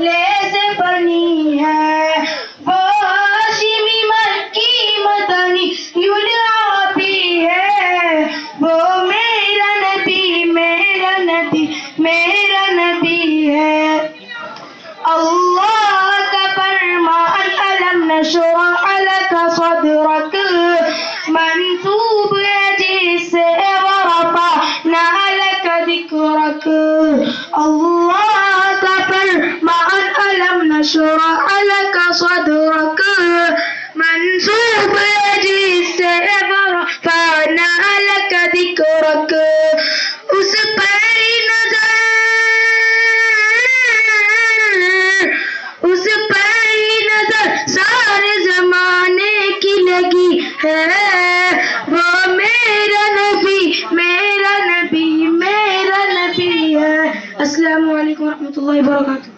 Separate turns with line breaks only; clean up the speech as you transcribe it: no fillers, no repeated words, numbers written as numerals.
ले से बनी है, वो हाशिमी मक्की मदनी युलाबी है, वो मेरा नबी मेरा नबी मेरा नबी है। अल्लाह का फरमान अलम नशरह लका सदरक, मंसूब है जिससे वरफ़अना लका ज़िक्रक। अल्लाह का फरमान अलम नशरह लका सदरक, मंसूब है जिससे वरफ़अना लका ज़िक्रक। उस पर नजर, उस पर नजर सारे जमाने की लगी है, वो मेरा नबी मेरा नबी मेरा नबी है। अस्सलामु अलैकुम व रहमतुल्लाहि व बरकातुहू।